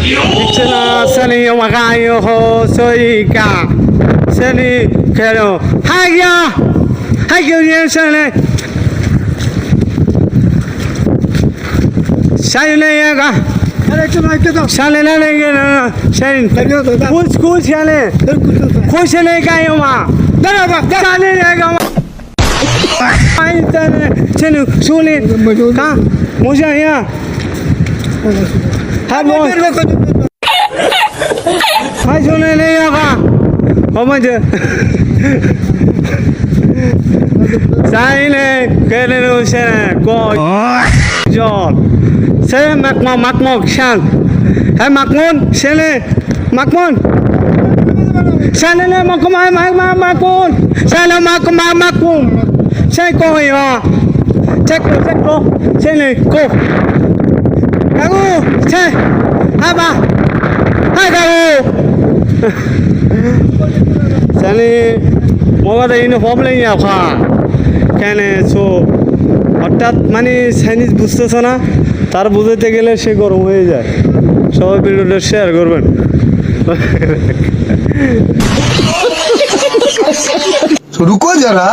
Chena sani wakayo ho soika sani kero hagyo yen sani sani yaga sani na lenge sani kuch sani kuch sani kayo ma sani yaga ma ay sani suli ka musa ya Halo. Hai sune ne ya ka. Omaj. Sai ne kene no sene ko. Jol. Se makmo shan. Hai makmon sene makmon. Sene ne makmon. Sene makmon. Sai ko ya. Check ko. Sene ko. Kagu, che, apa? Hai kagu. Sani, mau ada uniform lagi apa? Kene so, হঠাৎ মানে Chinese বুঝতেছ না তার বুঝাতে গেলে সে গরম হয়ে যায় সবাই ভিডিওটা শেয়ার করবেন रुको जरा